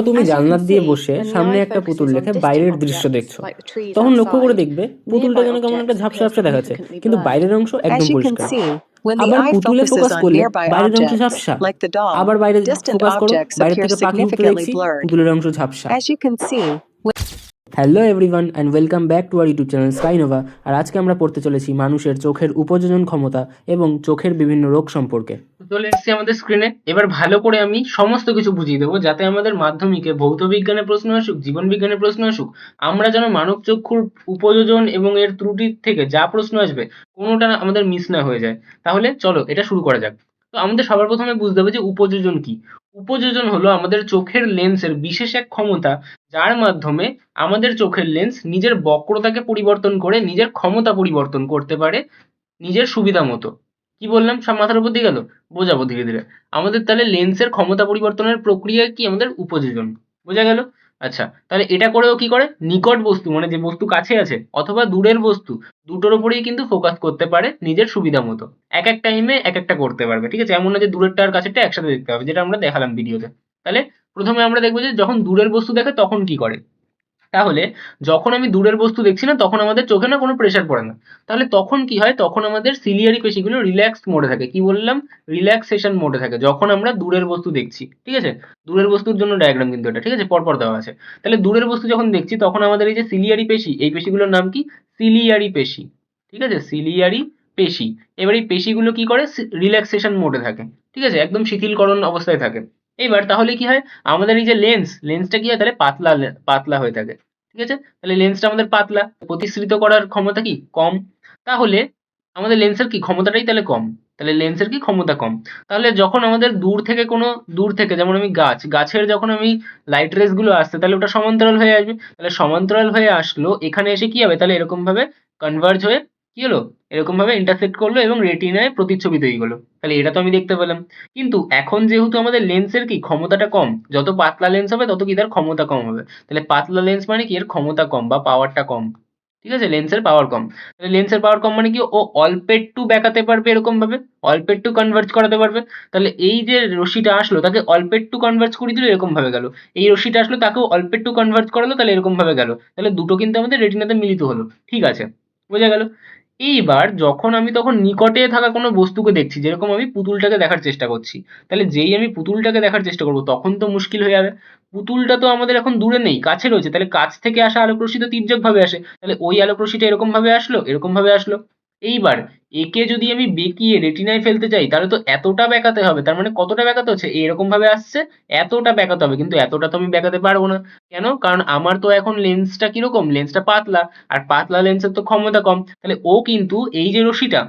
তুমি জানলা দিয়ে বসে সামনে একটা পুতুল রেখে বাইরের দৃশ্য দেখছো, তখন লক্ষ্য করে দেখবে পুতুলটা যেন কেমন একটা ঝাপসা ঝাপসা দেখাচ্ছে, কিন্তু বাইরের অংশ একদম পরিষ্কার। আবার পুতুলে ফোকাস করলে বাইরের অংশ ঝাপসা, আবার বাইরে ফোকাস করো, বাইরে থেকে পাখি উঠতে দেখছি, পুতুলের অংশ ঝাপসা। Hello everyone and welcome back to our YouTube channel Skynova. আর আজকে আমরা পড়তে চলেছি মানুষের চোখের উপযোজন ক্ষমতা এবং চোখের বিভিন্ন রোগ সম্পর্কে। চলে এসেছি আমাদের স্ক্রিনে। এবার ভালো করে আমি সমস্ত কিছু বুঝিয়ে দেবো, যাতে আমাদের মাধ্যমিকে ভৌত বিজ্ঞানের প্রশ্ন আসুক, জীবন বিজ্ঞানের প্রশ্ন আসুক, আমরা যেন মানব চক্ষুর উপযোজন এবং এর ত্রুটির থেকে যা প্রশ্ন আসবে কোনোটা আমাদের মিস না হয়ে যায়। তাহলে চলো এটা শুরু করা যাক। তো আমাদের সবার প্রথমে বুঝতে হবে যে উপযোজন কি। উপযোজন হলো আমাদের চোখের লেন্সের বিশেষ এক ক্ষমতা, যার মাধ্যমে আমাদের চোখের লেন্স নিজের বক্রতাকে পরিবর্তন করে নিজের ক্ষমতা পরিবর্তন করতে পারে নিজের সুবিধা মতো। কি বললাম, সব মাথার উপর দিয়ে গেল? বোঝাবো ধীরে ধীরে। আমাদের তাহলে লেন্সের ক্ষমতা পরিবর্তনের প্রক্রিয়া কি? আমাদের উপযোজন। বোঝা গেল? আচ্ছা, তাহলে এটা করেও কি করে, নিকট বস্তু মানে যে বস্তু কাছে আছে অথবা দূরের বস্তু, দুটোর উপরেই কিন্তু ফোকাস করতে পারে নিজের সুবিধা মতো। এক এক টাইমে এক একটা করতে পারবে, ঠিক আছে? এমন না যে দূরেরটা আর কাছেরটা একসাথে দেখতে হবে, যেটা আমরা দেখালাম ভিডিওতে। তাহলে প্রথমে আমরা দেখবো যে যখন দূরের বস্তু দেখে তখন কি করে। তাহলে যখন আমি দূরের বস্তু দেখছি না, তখন আমাদের চোখে না কোনো প্রেশার পড়ে না। তাহলে তখন কি হয়, তখন আমাদের সিলিয়ারি পেশিগুলো রিল্যাক্স মোডে থাকে। কি বললাম? রিল্যাক্সেশন মোডে থাকে যখন আমরা দূরের বস্তু দেখছি, ঠিক আছে? দূরের বস্তুর জন্য ডায়াগ্রাম কিন্তু এটা, ঠিক আছে? পরপর দেওয়া আছে। তাহলে দূরের বস্তু যখন দেখছি তখন আমাদের এই যে সিলিয়ারি পেশি, এই পেশিগুলোর নাম কি? সিলিয়ারি পেশি, ঠিক আছে? সিলিয়ারি পেশি। এবার এই পেশিগুলো কি করে? রিল্যাক্সেশন মোডে থাকে, ঠিক আছে? একদম শিথিলকরণ অবস্থায় থাকে। এইবার তাহলে কি হয়, আমাদের এই যে লেন্সটা কি হয়, তাহলে পাতলা পাতলা হয়ে থাকে, ঠিক আছে? তাহলে লেন্সটা আমাদের পাতলা, প্রতিসৃত করার ক্ষমতা কি? কম। তাহলে আমাদের লেন্সের কি ক্ষমতাটাই তাহলে কম। তাহলে লেন্সের কি ক্ষমতা কম। তাহলে যখন আমাদের দূর থেকে যেমন আমি গাছের যখন আমি লাইট রেস গুলো আসছে, তাহলে ওটা সমান্তরাল হয়ে আসবে। তাহলে সমান্তরাল হয়ে আসলো, এখানে এসে কি হবে, তাহলে এরকম ভাবে কনভার্জ হয়ে কি হলো, এরকম ভাবে ইন্টারসেক্ট করলো এবং রেটিনায় প্রতিচ্ছবি তৈরি হলো। তাহলে এটা তো আমি দেখতে পেলাম। কিন্তু এখন যেহেতু আমাদের লেন্সের কি ক্ষমতাটা কম, যত পাতলা লেন্স হবে তত কি তার ক্ষমতা কম হবে। তাহলে পাতলা লেন্স মানে কি, এর ক্ষমতা কম বা পাওয়ারটা কম, ঠিক আছে? লেন্সের পাওয়ার কম। তাহলে লেন্সের পাওয়ার কম মানে কি, ও অল্প একটু বেঁকাতে পারবে এরকম ভাবে, অল্প একটু কনভার্জ করাতে পারবে। তাহলে এই যে রশ্মিটা আসলো তাকে অল্প একটু কনভার্জ করে দিল, এরকম ভাবে গেল। এই রশ্মিটা আসলো তাকেও অল্প একটু কনভার্জ করালো, তাহলে এরকম ভাবে গেল। তাহলে দুটো কিন্তু আমাদের রেটিনাতে মিলিত হলো, ঠিক আছে? বোঝা গেল? এইবার যখন আমি তখন নিকটে থাকা কোনো বস্তুকে দেখছি, যেরকম আমি পুতুলটাকে দেখার চেষ্টা করছি, তাহলে যেই আমি পুতুলটাকে দেখার চেষ্টা করবো তখন তো মুশকিল হয়ে যাবে। পুতুলটা তো আমাদের এখন দূরে নেই, কাছে রয়েছে। তাহলে কাছ থেকে আসা আলোক রশ্মি তো তির্যক ভাবে আসে, তাহলে ওই আলোক রশ্মিটা এরকম ভাবে আসলো, এরকম ভাবে আসলো। এইবার একে যদি আমি বেঁকিয়ে রেটিনায় ফেলতে চাই, তাহলে তো এতটা বেঁকাতে হবে। তার মানে কতটা বেঁকাতে হচ্ছে, এরকম ভাবে আসছে, এতটা বেঁকাতে হবে। কিন্তু এতটা তো আমি বেঁকাতে পারবো না। কেন? কারণ আমার তো এখন লেন্সটা কিরকম, লেন্সটা পাতলা, আর পাতলা লেন্সের তো ক্ষমতা কম। তাহলে ও কিন্তু এই যে রশ্মিটা,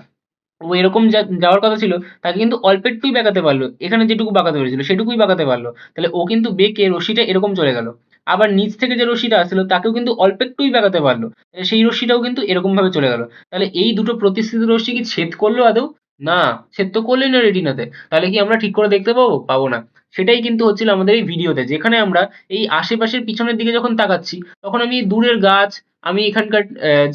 ও এরকম যাওয়ার কথা ছিল, তাকে কিন্তু অল্প একটুই বাঁকাতে পারলো, এখানে যেটুকু বাঁকাতে পেরেছিল সেটুকুই বাঁকাতে পারলো। তাহলে ও কিন্তু বেঁকে রশ্মিটা এরকম চলে গেল। আবার নিচ থেকে যে রশ্মিটা আসছিল তাকেও কিন্তু অল্প একটুই বাঁকাতে পারলো, তাহলে সেই রশ্মিটাও কিন্তু এরকম ভাবে চলে গেল। তাহলে এই দুটো প্রতিস্থিত রশ্মি কি ছেদ করলো আদৌ? না, ছেদ তো করলোই না রেটিনাতে। তাহলে কি আমরা ঠিক করে দেখতে পাবো? পাবো না। সেটাই কিন্তু হচ্ছিল আমাদের এই ভিডিওতে, যেখানে আমরা এই আশেপাশের পিছনের দিকে যখন তাকাচ্ছি, তখন আমি দূরের গাছ, আমি এখানকার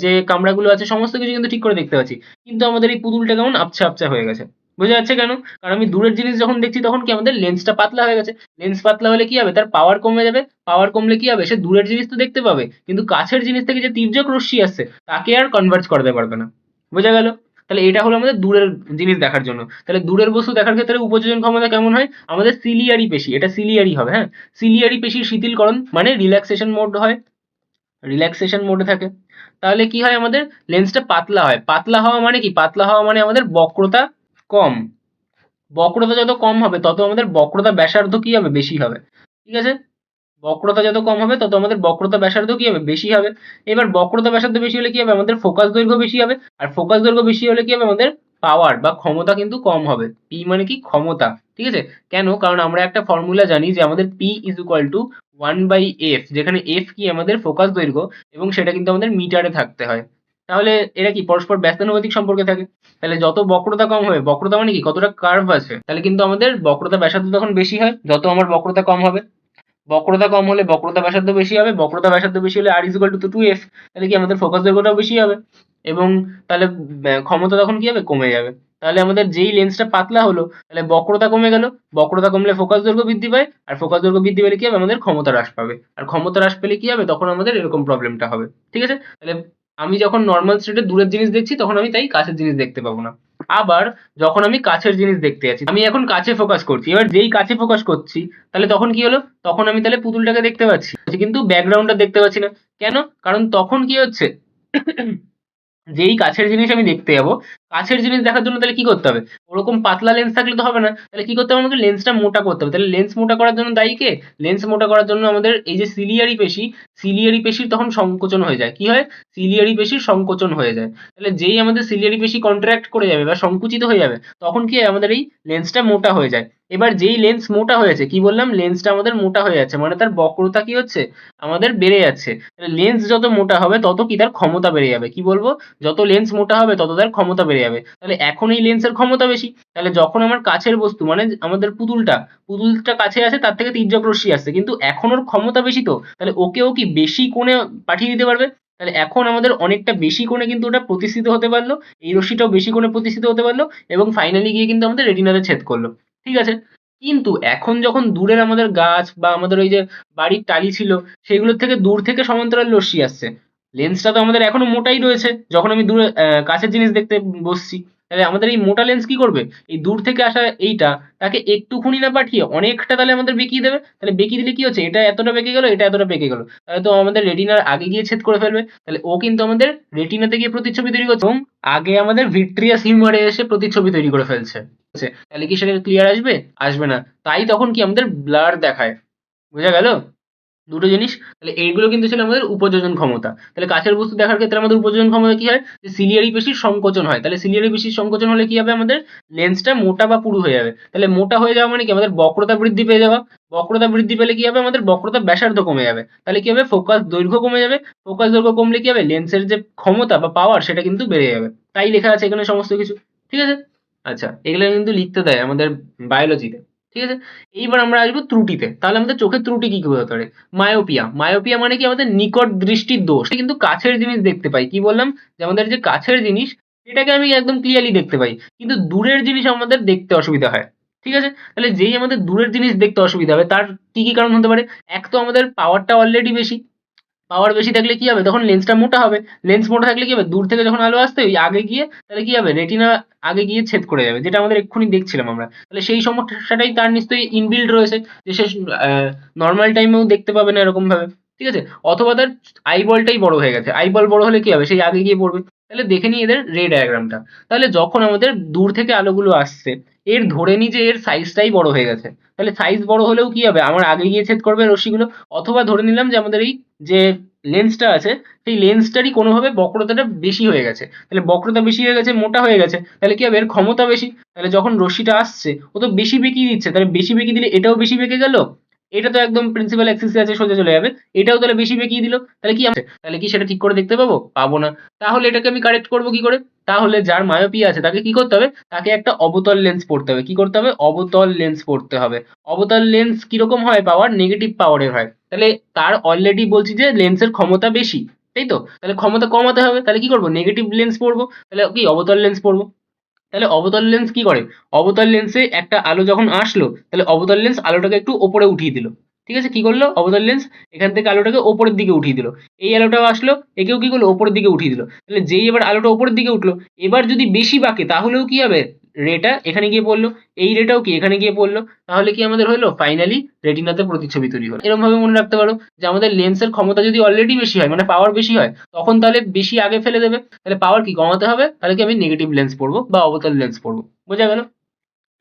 যে কামরাগুলো আছে সমস্ত কিছু কিন্তু ঠিক করে দেখতে পাচ্ছি। কিন্তু আমাদের এই পুতুলটা কেমন আবছা আবছা হয়ে গেছে। বোঝা যাচ্ছে কেন? কারণ আমি দূরের জিনিস যখন দেখছি তখন কি আমাদের লেন্সটা পাতলা হয়ে গেছে। লেন্স পাতলা হলে কি হবে, তার পাওয়ার কমে যাবে। পাওয়ার কমলে কি হবে, সে দূরের জিনিস তো দেখতে পাবে, কিন্তু কাছের জিনিস থেকে যে তির্যক রশ্মি আসছে তাকে আর কনভার্জ করাতে পারবে না। বোঝা গেল? তাহলে এটা হলো আমাদের দূরের জিনিস দেখার জন্য। তাহলে দূরের বস্তু দেখার ক্ষেত্রে উপযোজন ক্ষমতা কেমন হয়, আমাদের সিলিয়ারি পেশি, এটা সিলিয়ারি হবে, হ্যাঁ। সিলিয়ারি পেশির শিথিলকরণ মানে রিল্যাক্সেশন মোড হয়, রিল্যাক্সেশন মোডে থাকে। তাহলে কি হয়, আমাদের লেন্সটা পাতলা হয়। পাতলা হওয়া মানে কি, পাতলা হওয়া মানে আমাদের বক্রতা কম। বক্রতা যত কম হবে তত আমাদের বক্রতা ব্যাসার্ধ কি হবে, বেশি হবে, ঠিক আছে? বক্রতা যত কম হবে তত আমাদের বক্রতা ব্যাসার্ধ কি হবে, বেশি হবে। এবার বক্রতা ব্যাসার্ধ বেশি হলে কি হবে, আমাদের ফোকাস দৈর্ঘ্য বেশি হবে। আর ফোকাস দৈর্ঘ্য বেশি হলে কি হবে, আমাদের পাওয়ার বা ক্ষমতা কিন্তু কম হবে। পি মানে কি, ক্ষমতা, ঠিক আছে? কেন? কারণ আমরা একটা ফর্মুলা জানি যে আমাদের P is equal to 1/f, যেখানে এফ কি আমাদের ফোকাস দৈর্ঘ্য, এবং সেটা কিন্তু আমাদের মিটারে থাকতে হয়। তাহলে এরা কি পরস্পর ব্যস্তানুপাতিক সম্পর্কে থাকে। তাহলে যত বক্রতা কম হবে, বক্রতা মানে কি, কতটা কার্ভ আছে, তাহলে কিন্তু আমাদের বক্রতা ব্যাসার্ধ তখন বেশি হয় যত আমার বক্রতা কম হবে। বক্রতা কম হলে বক্রতা ব্যাসার্ধ বেশি হবে, বক্রতা ব্যাসার্ধ বেশি হলে আর ইজ ইকুয়াল টু 2f, তাহলে কি আমাদের ফোকাস দৈর্ঘ্যটাও বেশি হবে, এবং তাহলে ক্ষমতা তখন কি হবে, কমে যাবে। তাহলে আমাদের যেই লেন্সটা পাতলা হলো তাহলে বক্রতা কমে গেল, বক্রতা কমলে ফোকাস দৈর্ঘ্য বৃদ্ধি পায়, আর ফোকাস দৈর্ঘ্য বৃদ্ধি পেলে কি হবে, আমাদের ক্ষমতা হ্রাস পাবে, আর ক্ষমতা হ্রাস পেলে কি হবে, তখন আমাদের এরকম প্রবলেমটা হবে। ঠিক আছে, তাহলে আমি যখন নর্মাল স্টেটে দূরের জিনিস দেখছি তখন আমি তাই কাছের জিনিস দেখতে পাবো না। আবার যখন আমি কাছের জিনিস দেখতে যাচ্ছি, আমি এখন কাছে ফোকাস করছি, এবার যেই কাছে ফোকাস করছি তাহলে তখন কি হলো, তখন আমি তাহলে পুতুলটাকে দেখতে পাচ্ছি কিন্তু ব্যাকগ্রাউন্ডটা দেখতে পাচ্ছি না। কেন? কারণ তখন কি হচ্ছে, যেই কাছের জিনিস আমি দেখতে যাবো, কাছের জিনিস দেখার জন্য তাহলে কি করতে হবে, ওরকম পাতলা লেন্স থাকলে তো হবে না, তাহলে কি করতে হবে, আমাকে লেন্সটা মোটা করতে হবে। তাহলে লেন্স মোটা করার জন্য দায়ী কে? লেন্স মোটা করার জন্য আমাদের এই যে সিলিয়ারি পেশি, সিলিয়ারি পেশির তখন সংকোচন হয়ে যায়। কি হয়? সিলিয়ারি পেশির সংকোচন হয়ে যায়। তাহলে যেই আমাদের সিলিয়ারি পেশি কন্ট্রাক্ট করে যাবে বা সংকুচিত হয়ে যাবে, তখন কি হয়, আমাদের এই লেন্সটা মোটা হয়ে যায়। এবার যেই লেন্স মোটা হয়েছে, কি বললাম, লেন্সটা আমাদের মোটা হয়ে যাচ্ছে, মানে তার বক্রতা কি হচ্ছে, আমাদের বেড়ে যাচ্ছে। লেন্স যত মোটা হবে তত কি তার ক্ষমতা বেড়ে যাবে। কি বলবো, যত লেন্স মোটা হবে তত তার ক্ষমতা বেড়ে যাবে। তাহলে এখন এই লেন্সের ক্ষমতা বেশি, তাহলে যখন আমার কাছের বস্তু মানে আমাদের পুতুলটা কাছে আছে, তার থেকে তির্যক রশ্মি আসছে, কিন্তু এখন ওর ক্ষমতা বেশি, তো তাহলে ওকেও কি বেশি কোণে পাঠিয়ে দিতে পারবে। তাহলে এখন আমাদের অনেকটা বেশি কোণে কিন্তু ওটা প্রতিষ্ঠিত হতে পারলো, এই রশ্মিটাও বেশি কোণে প্রতিষ্ঠিত হতে পারলো, এবং ফাইনালি গিয়ে কিন্তু আমাদের রেটিনাতে ছেদ করলো। ঠিক আছে, কিন্তু এখন যখন দূরের আমাদের গাছ বা আমাদের ওই যে বাড়ির টালি ছিল, সেগুলোর থেকে দূর থেকে সমান্তরাল রশ্মি আসছে, লেন্সটা তো আমাদের এখনো মোটাই রয়েছে, যখন আমি দূরে কাছের জিনিস দেখতে বসছি, তাহলে আমাদের এই মোটা লেন্স কি করবে, এই দূর থেকে আসা এইটা তাকে একটুখানি না পাঠিয়ে অনেকটা তাহলে আমাদের বেঁকিয়ে দেবে। তাহলে বেঁকিয়ে দিলে কি হচ্ছে, এটা এতটা বেঁকে গেল, এটা এতটা বেঁকে গেল, তাহলে তো আমাদের রেটিনার আগে গিয়ে ছেদ করে ফেলবে। তাহলে ও কিন্তু আমাদের রেটিনাতে গিয়ে প্রতিচ্ছবি তৈরি করছে, এবং আগে আমাদের ভিট্রিয়াস হিউমারে এসে প্রতিচ্ছবি তৈরি করে ফেলছে। তাহলে কি সেটা ক্লিয়ার আসবে? আসবে না। তাই তখন কি আমাদের ব্লার দেখায়। বোঝা গেল দুটো জিনিস? তাহলে এইগুলো কিন্তু ছিল আমাদের উপযোজন ক্ষমতা। তাহলে কাছের বস্তু দেখার ক্ষেত্রে আমাদের উপযোজন ক্ষমতা কি হয়, যে সিলিয়ারি পেশির সংকোচন হয়। তাহলে সিলিয়ারি পেশির সংকোচন হলে কি হবে, আমাদের লেন্সটা মোটা বা পুরু হয়ে যাবে। তাহলে মোটা হয়ে যাওয়া মানে কি, আমাদের বক্রতা বৃদ্ধি পেয়ে যাওয়া। বক্রতা বৃদ্ধি পেলে কি হবে, আমাদের বক্রতা ব্যাসার্ধ কমে যাবে। তাহলে কি হবে, ফোকাস দৈর্ঘ্য কমে যাবে। ফোকাস দৈর্ঘ্য কমলে কি হবে, লেন্সের যে ক্ষমতা বা পাওয়ার সেটা কিন্তু বেড়ে যাবে। তাই লেখা আছে এখানে সমস্ত কিছু। ঠিক আছে, আচ্ছা, এগুলো কিন্তু লিখতে দেয় আমাদের বায়োলজিতে। ঠিক আছে, এইবার আমরা আসবো ত্রুটিতে। তাহলে আমাদের চোখের ত্রুটি কি কি হতে পারে? মায়োপিয়া। মায়োপিয়া মানে কি, আমাদের নিকট দৃষ্টির দোষ। কিন্তু কাছের জিনিস দেখতে পাই, কি বললাম, যে আমাদের যে কাছের জিনিস সেটাকে আমি একদম ক্লিয়ারলি দেখতে পাই, কিন্তু দূরের জিনিস আমাদের দেখতে অসুবিধা হয়। ঠিক আছে, তাহলে যেই আমাদের দূরের জিনিস দেখতে অসুবিধা হবে, তার কি কি কারণ হতে পারে? এক তো আমাদের পাওয়ারটা অলরেডি বেশি, পাওয়ার বেশি থাকলে কি হবে, তখন লেন্সটা মোটা হবে। লেন্স মোটা থাকলে কি হবে, দূর থেকে যখন আলো আসছে ওই আগে গিয়ে তাহলে কি হবে, রেটিনা আগে গিয়ে ছেদ করে যাবে, যেটা আমাদের এক্ষুনি দেখছিলাম আমরা। তাহলে সেই সমস্যাটাই তার নিশ্চয়ই ইনবিল্ড রয়েছে, যে সে নর্মাল টাইমেও দেখতে পাবে না এরকম ভাবে। ঠিক আছে, অথবা তার আইবলটাই বড় হয়ে গেছে, আইবল বড় হলে কি হবে, সেই আগে গিয়ে পড়বে। তাহলে দেখে নিই এদের রে ডায়াগ্রামটা। তাহলে যখন আমাদের দূর থেকে আলোগুলো আসছে, এর ধরে নিই যে এর সাইজটাই বড় হয়ে গেছে, তাহলে সাইজ বড় হলেও কি হবে, আমার আগে গিয়ে ছেদ করবে রশ্মিগুলো। অথবা ধরে নিলাম যে আমাদের এই যে লেন্সটা আছে, সেই লেন্সটারই কোনোভাবে বক্রতাটা বেশি হয়ে গেছে। তাহলে বক্রতা বেশি হয়ে গেছে, মোটা হয়ে গেছে, তাহলে কি হবে, এর ক্ষমতা বেশি। তাহলে যখন রশ্মিটা আসছে ও তো বেশি বেঁকিয়ে দিচ্ছে, তাহলে বেশি বেঁকিয়ে দিলে এটাও বেশি বেঁকে গেল, এটা তো একদম প্রিন্সিপাল অ্যাক্সিসে আছে, সোজা চলে যাবে। এটাও তাহলে বেশি বেঁকিয়ে দিল, তাহলে কি আছে, তাহলে কি সেটা ঠিক করে দেখতে পাবো? পাবো না। তাহলে এটাকে আমি কারেক্ট করবো কি করে? তাহলে যার মায়োপিয়া আছে তাকে কি করতে হবে, তাকে একটা অবতল লেন্স পড়তে হবে। কি করতে হবে? অবতল লেন্স পড়তে হবে। অবতল লেন্স কিরকম হয়, পাওয়ার নেগেটিভ পাওয়ারের হয়। তাহলে তার অলরেডি বলছি যে লেন্সের ক্ষমতা বেশি, তাই তো? তাহলে ক্ষমতা কমাতে হবে, তাহলে কি করবো, নেগেটিভ লেন্স পড়বো। তাহলে কি অবতল লেন্স পড়বো। তাহলে অবতল লেন্স কি করে, অবতল লেন্সে একটা আলো যখন আসলো, তাহলে অবতল লেন্স আলোটাকে একটু ওপরে উঠিয়ে দিল। ঠিক আছে, কি করলো অবতল লেন্স, এখান থেকে আলোটাকে ওপরের দিকে উঠিয়ে দিল। এই আলোটাও আসলো, একেও কি করলো, ওপরের দিকে উঠিয়ে দিল। তাহলে যেই এবার আলোটা ওপরের দিকে উঠলো, এবার যদি বেশি বাঁকে তাহলেও কি হবে, রেটা এখানে গিয়ে পড়লো, এই রেটাও কি এখানে গিয়ে পড়লো। তাহলে কি আমাদের হলো, ফাইনালি রেটিনাতে প্রতিচ্ছবি তৈরি হলো। এরকম ভাবে মনে রাখতে পারো যে আমাদের লেন্সের ক্ষমতা যদি অলরেডি বেশি হয়, মানে পাওয়ার বেশি হয়, তখন তাহলে বেশি আগে ফেলে দেবে। তাহলে পাওয়ার কি কমাতে হবে, তাহলে কি আমি নেগেটিভ লেন্স পড়বো বা অবতল লেন্স পড়বো। বোঝা গেল?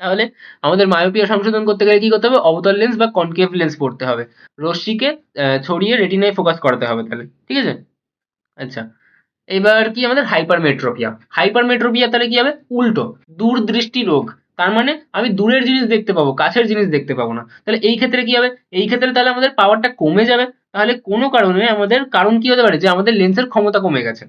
তাহলে আমাদের মায়োপিয়া সংশোধন করতে গেলে কি করতে হবে, অবতল লেন্স বা কনকেভ লেন্স পড়তে হবে। রশ্মিকে ছড়িয়ে রেটিনায় ফোকাস করাতে হবে তাহলে। ঠিক আছে, আচ্ছা, এবার কি আমাদের হাইপারমেট্রোপিয়া। হাইপারমেট্রোপিয়া তাহলে কি হবে, উল্টো, দূরদৃষ্টি রোগ। তার মানে আমি দূরের জিনিস দেখতে পাবো, কাছের জিনিস দেখতে পাবো না। তাহলে এই ক্ষেত্রে কি হবে, এই ক্ষেত্রে তাহলে আমাদের পাওয়ারটা কমে যাবে। তাহলে কোনো কারণে আমাদের কারণ কি হতে পারে, যে আমাদের লেন্সের ক্ষমতা কমে গেছে,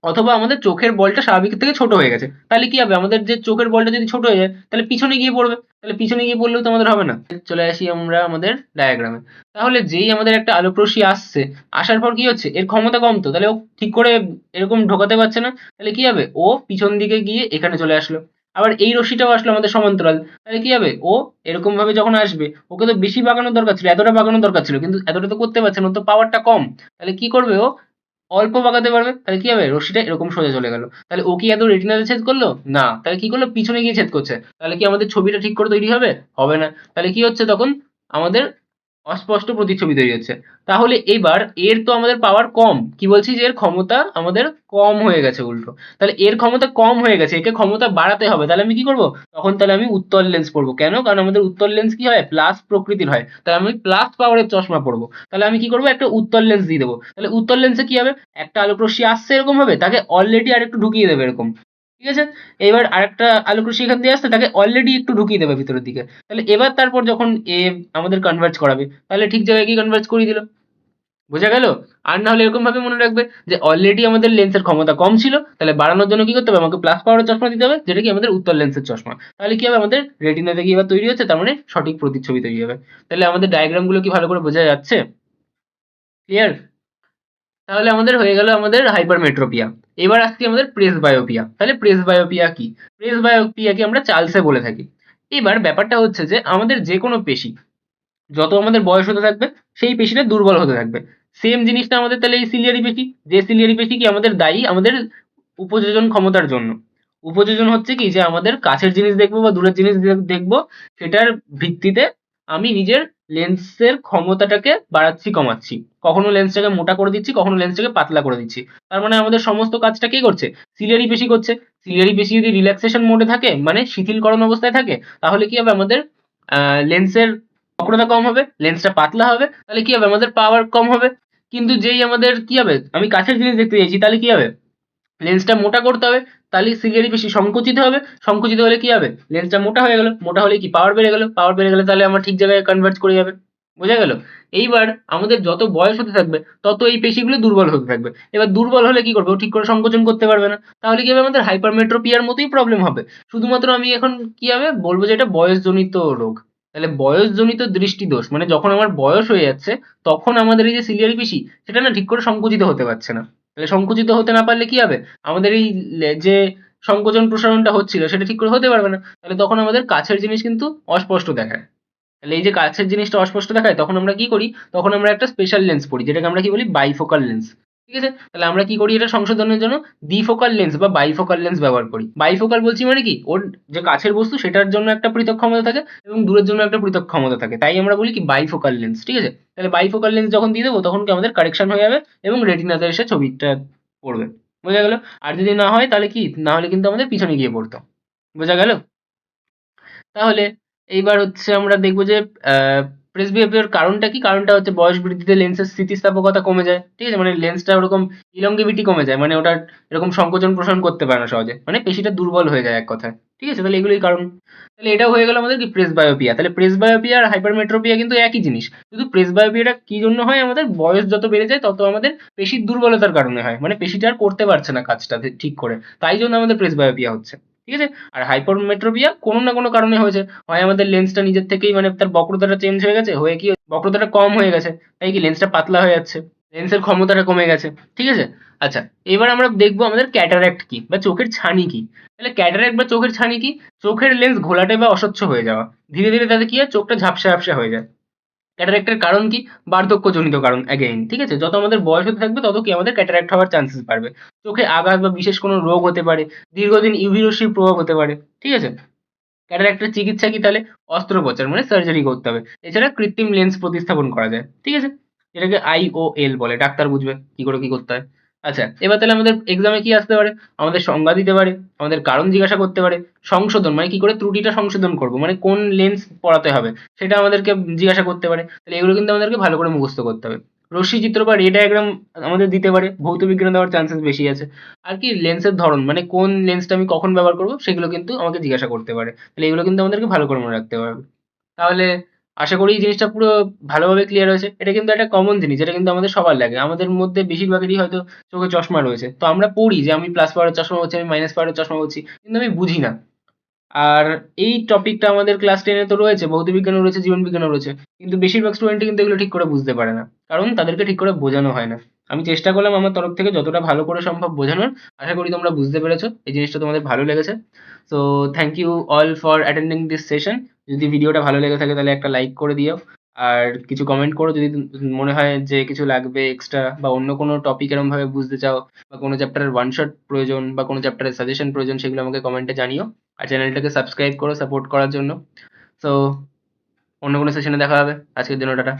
অথবা আমাদের চোখের বলটা স্বাভাবিকের থেকে ছোট হয়ে গেছে। তাহলে কি হবে, আমাদের যে চোখের বলটা যদি ছোট হয়ে যায়, তাহলে পিছনে গিয়ে পড়বে। তাহলে পিছনে গিয়ে পড়লেও তো আমাদের হবে না। চলে আসি আমরা আমাদের ডায়াগ্রামে। তাহলে যেই আমাদের একটা আলোক রশ্মি আসছে, আসার পর কি হচ্ছে, এর ক্ষমতা কম, তো তাহলে ও ঠিক করে এরকম ঢোকাতে পারছে না। তাহলে কি হবে, ও পিছন দিকে গিয়ে এখানে চলে আসলো। আবার এই রশ্মিটাও আসলো আমাদের সমান্তরাল, তাহলে কি হবে, ও এরকম ভাবে যখন আসবে ওকে তো বেশি বাঁকানোর দরকার ছিল, এতটা বাঁকানোর দরকার ছিল, কিন্তু এতটা তো করতে পারছে না, ওর তো পাওয়ারটা কম। তাহলে কি করবে ও, অল্প বাঁকাতে পারবে, তাহলে কি হবে, রশ্মিটা এরকম সোজা চলে গেল। তাহলে ও কি এত রেটিনাতে ছেদ করলো না, তাহলে কি করলো, পিছনে গিয়ে ছেদ করছে। তাহলে কি আমাদের ছবিটা ঠিক করে তৈরি হবে, হবে না। তাহলে কি হচ্ছে তখন, আমাদের অস্পষ্ট প্রতিচ্ছবি তৈরি হচ্ছে। তাহলে এবার এর তো আমাদের পাওয়ার কম, কি বলছি যে এর ক্ষমতা আমাদের কম হয়ে গেছে উল্টো। তাহলে এর ক্ষমতা কম হয়ে গেছে, একে ক্ষমতা বাড়াতে হবে। তাহলে আমি কি করব, তখন তাহলে আমি উত্তল লেন্স পরবো। কেন, কারণ আমাদের উত্তল লেন্স কি হয়, প্লাস প্রকৃতির হয়, তাহলে আমি প্লাস পাওয়ারের চশমা পরবো। তাহলে আমি কি করবো, একটা উত্তল লেন্স দিয়ে দেবো। তাহলে উত্তল লেন্সে কি হবে, একটা আলোক রশ্মি আসছে এরকম ভাবে, তাকে অলরেডি আরেকটু ঢুকিয়ে দেবে এরকম, ঠিক আছে। এবার আরেকটা আলোক রশ্মি এখান দিয়ে আসছে, তাকে অলরেডি একটু ঢুকিয়ে দেবে ভিতরের দিকে। তাহলে এবার তারপর যখন এ আমাদের কনভার্জ করাবে, তাহলে ঠিক জায়গায় গিয়ে কনভার্জ করিয়ে দিল। বোঝা গেল। আর না হলে এরকম ভাবে মনে রাখবে যে অলরেডি আমাদের লেন্সের ক্ষমতা কম ছিল, তাহলে বাড়ানোর জন্য কি করতে হবে, আমাকে প্লাস পাওয়ারের চশমা দিতে হবে, যেটা কি আমাদের উত্তল লেন্সের চশমা। তাহলে কি হবে, আমাদের রেটিনাতে কি এবার তৈরি হচ্ছে, তার মানে সঠিক প্রতিচ্ছবি তৈরি হবে। তাহলে আমাদের ডায়াগ্রাম গুলো কি ভালো করে বোঝা যাচ্ছে, ক্লিয়ার? তাহলে আমাদের হয়ে গেল আমাদের হাইপারমেট্রোপিয়া। এবার আসছি আমাদের প্রেসবায়োপিয়া। তাহলে প্রেসবায়োপিয়া কি, প্রেসবায়োপিয়াকে আমরা চার্লসে বলে থাকি। এবার ব্যাপারটা হচ্ছে যে আমাদের যে কোনো পেশি যত আমাদের বয়স হতে থাকবে, সেই পেশিটা দুর্বল হতে থাকবে। সেম জিনিসটা আমাদের তাহলে এই সিলিয়ারি পেশি, যে সিলিয়ারি পেশি কি আমাদের দায়ী আমাদের উপযোজন ক্ষমতার জন্য। উপযোজন হচ্ছে কি, যে আমাদের কাছের জিনিস দেখবো বা দূরের জিনিস দেখবো, সেটার ভিত্তিতে আমি নিজের লেন্সের ক্ষমতাটাকে বাড়াচ্ছি কমাচ্ছি। কখনো লেন্সটাকে মোটা করে দিচ্ছি, কখনো লেন্সটাকে পাতলা করে দিচ্ছি। তার মানে আমাদের সমস্ত কাজটা কে করছে, সিলিয়ারি পেশি করছে। সিলিয়ারি পেশি যদি রিল্যাক্সেশন মোডে থাকে, মানে শিথিলকরণ অবস্থায় থাকে, তাহলে কি হবে, আমাদের লেন্সের বক্রতা কম হবে, লেন্সটা পাতলা হবে, তাহলে কি হবে, আমাদের পাওয়ার কম হবে। কিন্তু যেই আমাদের কি হবে, আমি কাছের জিনিস দেখতে চাইছি, তাহলে কি হবে, লেন্সটা মোটা করতে হবে, তাহলে সিলিয়ারি বেশি সংকুচিত হবে, সংকুচিত হলে কি হবে, লেন্সটা মোটা হয়ে গেল, মোটা হলে কি পাওয়ার বেড়ে গেল, পাওয়ার বেড়ে গেলে তাহলে আমার ঠিক জায়গায় কনভার্জ করে যাবে। বোঝা গেল। এইবার আমাদের যত বয়স হতে থাকবে, তত এই পেশিগুলো দুর্বল হতে থাকবে। এবার দুর্বল হলে কি করবে, ও ঠিক করে সংকোচন করতে পারবে না, তাহলে কি হবে, আমাদের হাইপারমেট্রোপিয়ার মতোই প্রবলেম হবে। শুধুমাত্র আমি এখন কি হবে বলবো যে এটা বয়সজনিত রোগ। তাহলে বয়সজনিত দৃষ্টিদোষ, মানে যখন আমার বয়স হয়ে যাচ্ছে, তখন আমাদের এই যে সিলিয়ারি পেশি, সেটা না ঠিক করে সংকুচিত হতে পারছে না। তাহলে সংকুচিত হতে না পারলে কি হবে, আমাদের এই যে সংকোচন প্রসারণটা হচ্ছিল, সেটা ঠিক করে হতে পারবে না। তাহলে তখন আমাদের কাছের জিনিস কিন্তু অস্পষ্ট দেখায়। তাহলে এই যে কাছের জিনিসটা অস্পষ্ট দেখায়, তখন আমরা কি করি, তখন আমরা একটা স্পেশাল লেন্স পড়ি, যেটাকে আমরা কি বলি, বাইফোকাল লেন্স। ঠিক আছে, তাহলে আমরা কি করি, এটা সংশোধনের জন্য দ্বিফোকাল লেন্স বা বাইফোকাল লেন্স ব্যবহার করি। বাইফোকাল বলছি মানে কি, ওর যে কাছের বস্তু সেটার জন্য একটা পৃথক ক্ষমতা থাকে এবং দূরের জন্য একটা পৃথক ক্ষমতা থাকে, তাই আমরা বলি কি বাইফোকাল লেন্স। ঠিক আছে, তাহলে বাইফোকাল লেন্স যখন দিয়ে দেবো, তখন কি আমাদের কারেকশন হয়ে যাবে এবং রেটিনাতে এসে ছবিটা পড়বে। বোঝা গেল। আর যদি না হয় তাহলে কি, না হলে কিন্তু আমাদের পিছনে গিয়ে পড়তো। বোঝা গেল। তাহলে এইবার হচ্ছে আমরা দেখবো যে প্রেসবিহেভিয়ার কারণটা কি, কারণটা হচ্ছে বয়স বৃদ্ধিতে লেন্সের স্থিতিস্থাপকতা কমে যায়। ঠিক আছে, মানে লেন্সটা ওরকম ইলংগেভিটি কমে যায়, মানে ওটা এরকম সংকোচন প্রসারণ করতে পারে না সহজে, মানে পেশিটা দুর্বল হয়ে যায় এক কথায়। ঠিক আছে, তাহলে এগুলোই কারণ। তাহলে এটাও হয়ে গেল আমাদের কি, প্রেসবায়োপিয়া। তাহলে প্রেসবায়োপিয়া আর হাইপারমেট্রোপিয়া কিন্তু একই জিনিস, শুধু প্রেসবায়োপিয়াটা কি জন্য হয়, আমাদের বয়স যত বেড়ে যায় তত আমাদের পেশির দুর্বলতার কারণে হয়, মানে পেশিটা আর করতে পারছে না কাজটা ঠিক করে, তাই জন্য আমাদের প্রেসবায়োপিয়া হচ্ছে। ঠিক আছে। আর হাইপারমেট্রোপিয়া কোনো না কোনো কারণে হয়েছে, হয় আমাদের লেন্সটা নিজের থেকেই মানে তার বক্রতাটা চেঞ্জ হয়ে গেছে, হয়ে কি বক্রতাটা কম হয়ে গেছে, তাই কি লেন্সটা পাতলা হয়ে যাচ্ছে, লেন্সের ক্ষমতাটা কমে গেছে। ঠিক আছে। আচ্ছা, এবার আমরা দেখবো আমাদের ক্যাটারাক্ট কি বা চোখের ছানি কি। তাহলে ক্যাটারাক্ট বা চোখের ছানি কি, চোখের লেন্স ঘোলাটে বা অস্বচ্ছ হয়ে যাওয়া, ধীরে ধীরে তাতে কি হয়, চোখটা ঝাপসা ঝাপসা হয়ে যায়। ক্যাটারাক্টের কারণ কি, বার্ধক্যজনিত কারণ অ্যাগেইন। ঠিক আছে, যত আমাদের বয়স হতে থাকবে তত কি আমাদের ক্যাটারাক্ট হওয়ার চান্সেস বাড়বে। চোখে আঘাত বা বিশেষ কোনো রোগ হতে পারে, দীর্ঘদিন ইউভি রশ্মির প্রভাব হতে পারে। ঠিক আছে। ক্যাটারাক্টের চিকিৎসা কি, তাহলে অস্ত্রোপচার মানে সার্জারি করতে হবে। এছাড়া কৃত্রিম লেন্স প্রতিস্থাপন করা যায়। ঠিক আছে, যেটাকে IOL বলে, ডাক্তার বুঝবে কি করে কি করতে হয়। আচ্ছা, এবার তাহলে আমাদের এক্সামে কি আসতে পারে, আমাদের সংজ্ঞা দিতে পারে, আমাদের কারণ জিজ্ঞাসা করতে পারে, সংশোধন মানে কি করে ত্রুটিটা সংশোধন করব, মানে কোন লেন্স পড়াতে হবে সেটা আমাদেরকে জিজ্ঞাসা করতে পারে। তাহলে এগুলো কিন্তু আমাদেরকে ভালো করে মুখস্থ করতে হবে। রশ্মি চিত্র বা রে ডায়াগ্রাম আমাদের দিতে পারে, ভৌত বিজ্ঞানে দেওয়ার চান্সেস বেশি আছে। আর কি লেন্সের ধরন, মানে কোন লেন্সটা আমি কখন ব্যবহার করবো, সেগুলো কিন্তু আমাকে জিজ্ঞাসা করতে পারে। তাহলে এগুলো কিন্তু আমাদেরকে ভালো করে মনে রাখতে হবে। তাহলে আশা করি এই জিনিসটা পুরো ভালোভাবে ক্লিয়ার হয়েছে। এটা কিন্তু একটা কমন জিনিস, এটা কিন্তু আমাদের সবার লাগে, আমাদের মধ্যে বেশিরভাগেরই হয়তো চোখে চশমা রয়েছে। তো আমরা পড়ি যে আমি প্লাস পাওয়ারের চশমা পরছি, আমি মাইনাস পাওয়ারের চশমা পরছি, কিন্তু আমি বুঝি না। আর এই টপিকটা আমাদের ক্লাস 10 তো রয়েছে, ভৌত বিজ্ঞানও রয়েছে, জীবন বিজ্ঞানও রয়েছে, কিন্তু বেশিরভাগ স্টুডেন্টই কিন্তু এগুলো ঠিক করে বুঝতে পারে না, কারণ তাদেরকে ঠিক করে বোঝানো হয় না। আমি চেষ্টা করলাম আমার তরফ থেকে যতটা ভালো করে সম্ভব বোঝানোর। আশা করি তোমরা বুঝতে পেরেছো, এই জিনিসটা তোমাদের ভালো লেগেছে। So thank you all for attending this session. যদি ভিডিওটা ভালো লেগে থাকে তাহলে একটা লাইক করে দিও, আর কিছু কমেন্ট করো যদি মনে হয় যে কিছু লাগবে এক্সট্রা, বা অন্য কোনো টপিক এরমভাবে বুঝতে চাও, বা কোনো চ্যাপ্টারের ওয়ান শট প্রয়োজন, বা কোনো চ্যাপ্টারের সাজেশন প্রয়োজন, সেগুলো আমাকে কমেন্টে জানিও। আর চ্যানেলটাকে সাবস্ক্রাইব করো সাপোর্ট করার জন্য। সো অন্য কোনো সেশনে দেখা হবে। আজকের জন্য টাটা।